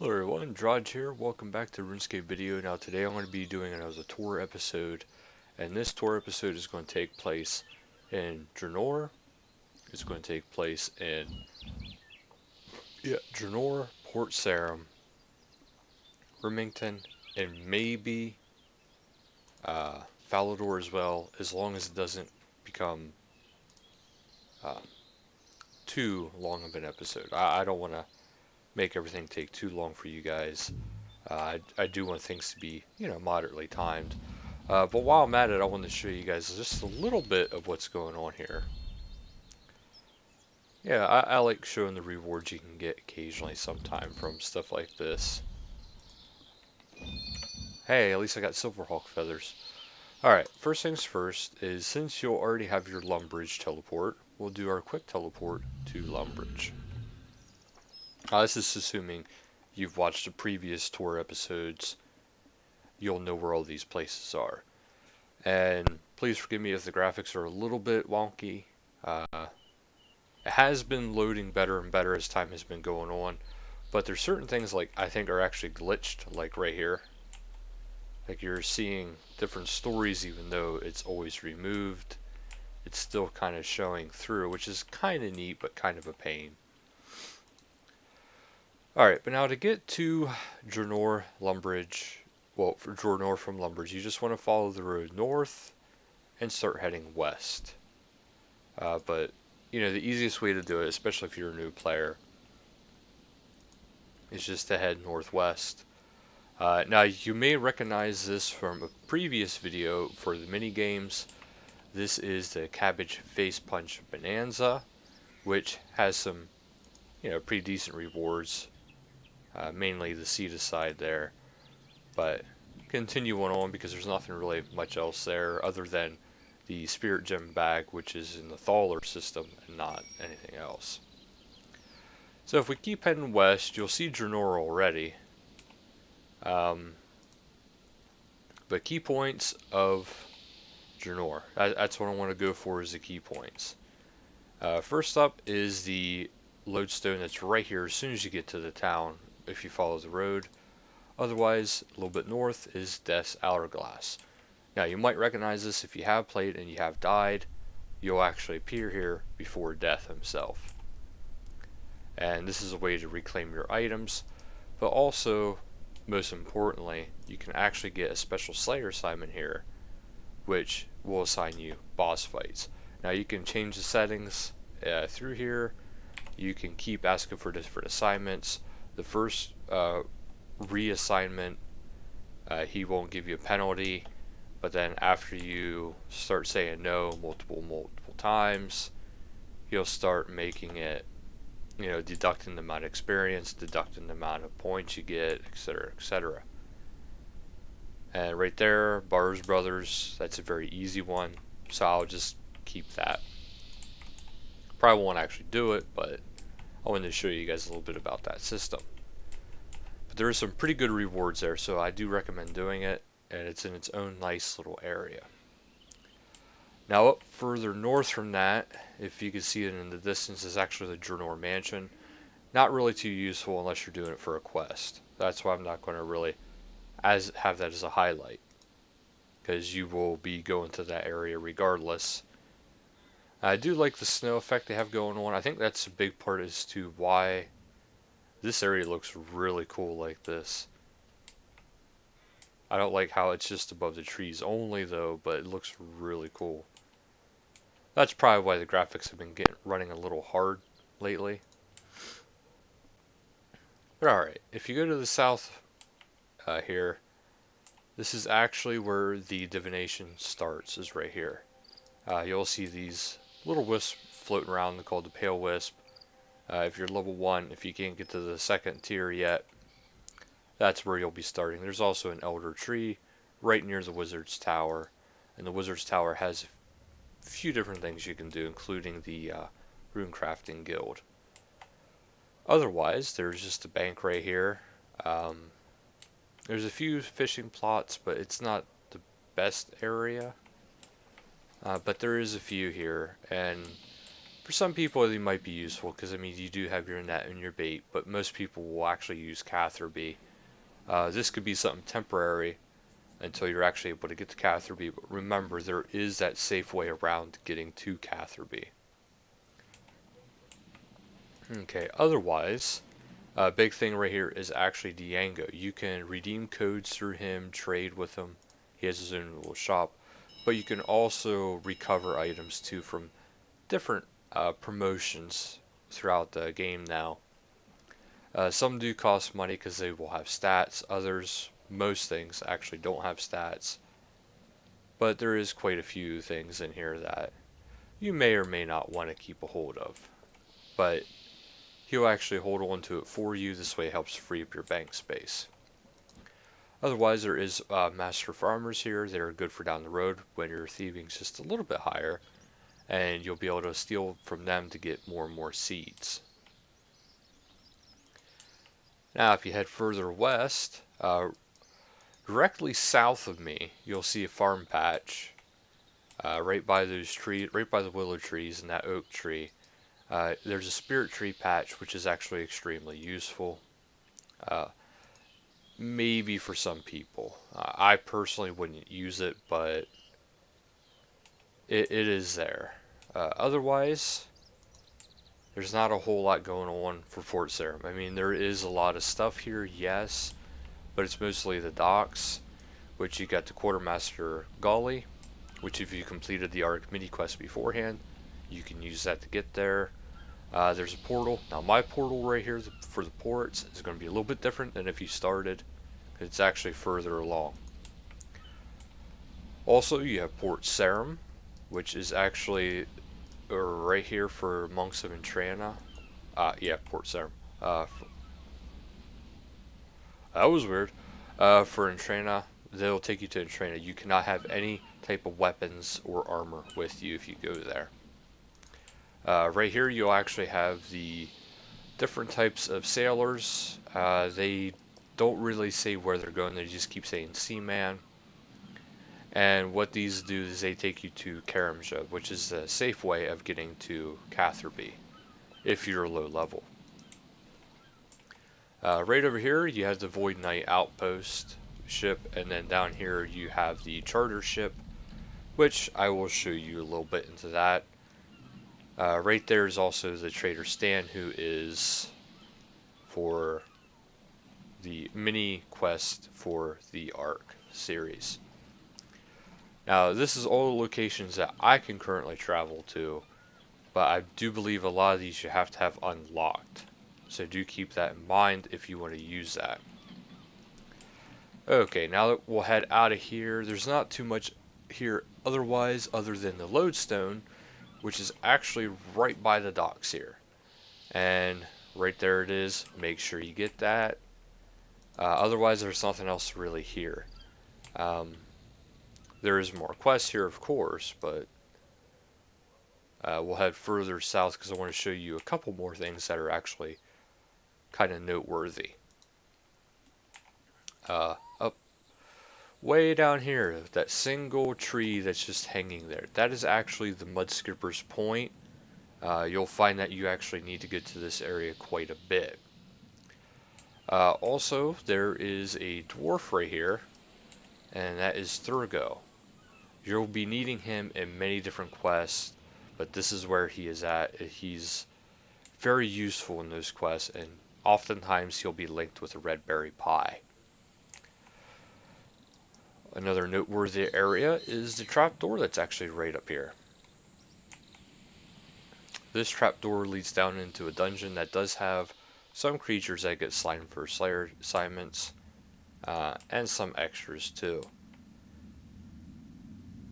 Hello everyone, Drodge here. Welcome back to RuneScape video. Now today I'm going to be doing another tour episode, and this tour episode is going to take place in Draynor. It's going to take place in Draynor, Port Sarim, Remington, and maybe Falador as well, as long as it doesn't become too long of an episode. I don't want to make everything take too long for you guys. I do want things to be, moderately timed. But while I'm at it, I want to show you guys just a little bit of what's going on here. Yeah, I like showing the rewards you can get occasionally sometime from stuff like this. Hey, at least I got Silverhawk feathers. Alright, first things first is since you'll already have your Lumbridge teleport, we'll do our quick teleport to Lumbridge. This is assuming you've watched the previous tour episodes. You'll know where all these places are. And please forgive me if the graphics are a little bit wonky. It has been loading better and better as time has been going on, but there's certain things like I think are actually glitched, like right here. Like you're seeing different stories even though it's always removed. It's still kind of showing through, which is kind of neat but kind of a pain. Alright, but now to get to Draynor, Lumbridge, well, for Draynor from Lumbridge, you just want to follow the road north and start heading west. But, the easiest way to do it, especially if you're a new player, is just to head northwest. Now, you may recognize this from a previous video for the mini games. This is the Cabbage Face Punch Bonanza, which has some, pretty decent rewards. Mainly the seed aside there. But continue on because there's nothing really much else there other than the Spirit Gem bag, which is in the Thaler system and not anything else. So if we keep heading west, you'll see Draynor already. But key points of Draynor, that's what I want to go for, is the key points. First up is the lodestone that's right here as soon as you get to the town if you follow the road. Otherwise, a little bit north is Death's Hourglass. Now you might recognize this if you have played and you have died. You'll actually appear here before Death himself. And this is a way to reclaim your items, but also, most importantly, you can actually get a special Slayer assignment here, which will assign you boss fights. Now you can change the settings through here. You can keep asking for different assignments. The first reassignment, he won't give you a penalty, but then after you start saying no multiple times, he'll start making it, deducting the amount of experience, deducting the amount of points you get, etc., etc. And right there, Bars Brothers, that's a very easy one, so I'll just keep that. Probably won't actually do it, but I wanted to show you guys a little bit about that system. But there are some pretty good rewards there, so I do recommend doing it, and it's in its own nice little area. Now up further north from that, if you can see it in the distance, is actually the Draynor Mansion. Not really too useful unless you're doing it for a quest. That's why I'm not going to really have that as a highlight, because you will be going to that area regardless. I do like the snow effect they have going on. I think that's a big part as to why this area looks really cool like this. I don't like how it's just above the trees only though, but it looks really cool. That's probably why the graphics have been running a little hard lately. But alright, if you go to the south here, this is actually where the divination starts, is right here. You'll see these little wisps floating around, they're called the Pale Wisp. If you're level 1, if you can't get to the second tier yet, that's where you'll be starting. There's also an Elder Tree right near the Wizard's Tower, and the Wizard's Tower has a few different things you can do, including the Rune Crafting Guild. Otherwise, there's just a bank right here. There's a few fishing plots, but it's not the best area. But there is a few here, and For some people, they might be useful because I mean you do have your net and your bait, but most people will actually use Catherby. This could be something temporary until you're actually able to get to Catherby, but remember there is that safe way around getting to Catherby. Okay, otherwise, a big thing right here is actually Diango. You can redeem codes through him, trade with him. He has his own little shop, but you can also recover items too from different promotions throughout the game now. Some do cost money because they will have stats. Others, most things actually don't have stats. But there is quite a few things in here that you may or may not want to keep a hold of. But he'll actually hold on to it for you. This way it helps free up your bank space. Otherwise, there is Master Farmers here. They're good for down the road when your thieving's just a little bit higher. And you'll be able to steal from them to get more and more seeds. Now, if you head further west, directly south of me, you'll see a farm patch. Right by those trees, right by the willow trees and that oak tree. There's a spirit tree patch, which is actually extremely useful. Maybe for some people. I personally wouldn't use it, but it is there. Otherwise, there's not a whole lot going on for Fort Sarim. I mean, there is a lot of stuff here, yes, but it's mostly the docks, which you got the Quartermaster Gully, which if you completed the Arc mini quest beforehand, you can use that to get there. There's a portal. Now my portal right here for the ports is going to be a little bit different than if you started. It's actually further along. Also, you have Port Sarim, which is actually right here for Monks of Entrana. Yeah, Port Sarim. That was weird. For Entrana, they'll take you to Entrana. You cannot have any type of weapons or armor with you if you go there. Right here, you'll actually have the different types of sailors. They don't really say where they're going. They just keep saying Seaman. And what these do is they take you to Karamja, which is the safe way of getting to Catherby, if you're low level. Right over here, you have the Void Knight outpost ship, and then down here you have the charter ship, which I will show you a little bit into that. Right there is also the Trader Stan, who is for the mini quest for the Arc series. Now, this is all the locations that I can currently travel to, but I do believe a lot of these you have to have unlocked. So do keep that in mind if you want to use that. Okay, now that we'll head out of here, there's not too much here otherwise other than the lodestone, which is actually right by the docks here. And right there it is. Make sure you get that. Otherwise, there's nothing else really here. There is more quests here, of course, but we'll head further south because I want to show you a couple more things that are actually kind of noteworthy. Up way down here, that single tree that's just hanging there, that is actually the Mudskipper's Point. You'll find that you actually need to get to this area quite a bit. Also, there is a dwarf right here, and that is Thurgo. You'll be needing him in many different quests, but this is where he is at. He's very useful in those quests, and oftentimes he'll be linked with a red berry pie. Another noteworthy area is the trapdoor that's actually right up here. This trapdoor leads down into a dungeon that does have some creatures that get slimed for Slayer assignments, and some extras too.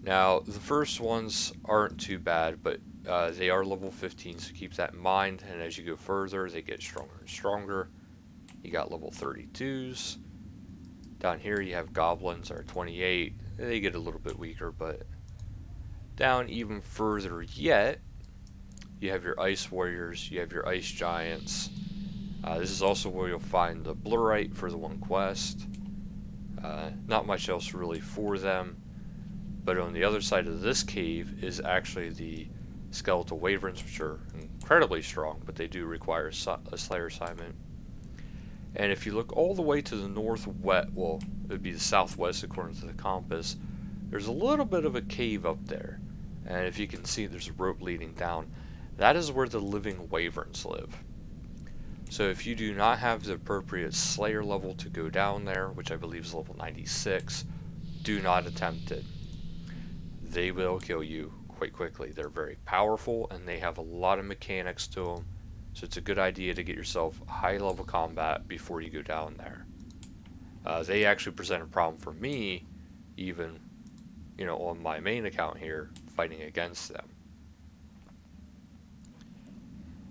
Now, the first ones aren't too bad, but they are level 15, so keep that in mind. And as you go further, they get stronger and stronger. You got level 32s. Down here, you have goblins that are 28. They get a little bit weaker, but down even further yet, you have your ice warriors, you have your ice giants. This is also where you'll find the Blurite for the one quest. Not much else really for them. But on the other side of this cave is actually the skeletal wyverns, which are incredibly strong, but they do require a Slayer assignment. And if you look all the way to the northwest, well, it would be the southwest according to the compass, there's a little bit of a cave up there. And if you can see, there's a rope leading down. That is where the living wyverns live. So if you do not have the appropriate Slayer level to go down there, which I believe is level 96, do not attempt it. They will kill you quite quickly. They're very powerful and they have a lot of mechanics to them. So it's a good idea to get yourself high level combat before you go down there. They actually present a problem for me, even, on my main account here, fighting against them.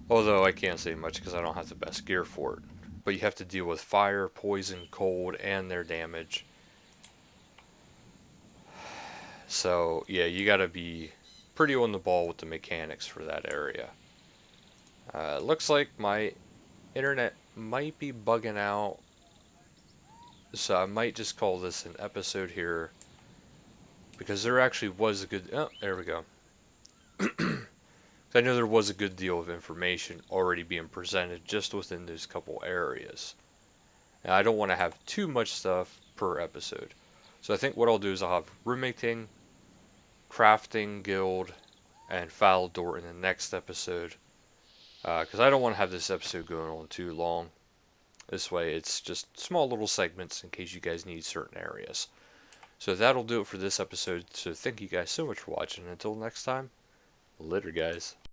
Although I can't say much because I don't have the best gear for it. But you have to deal with fire, poison, cold, and their damage. So yeah, you gotta be pretty on the ball with the mechanics for that area. Looks like my internet might be bugging out. So I might just call this an episode here. Because there actually was a good... Oh, there we go. I know there was a good deal of information already being presented just within those couple areas. And I don't want to have too much stuff per episode. So I think what I'll do is I'll have roommating, crafting guild, and file door in the next episode. Because I don't want to have this episode going on too long. This way it's just small little segments in case you guys need certain areas. So that'll do it for this episode. So thank you guys so much for watching. Until next time, later guys.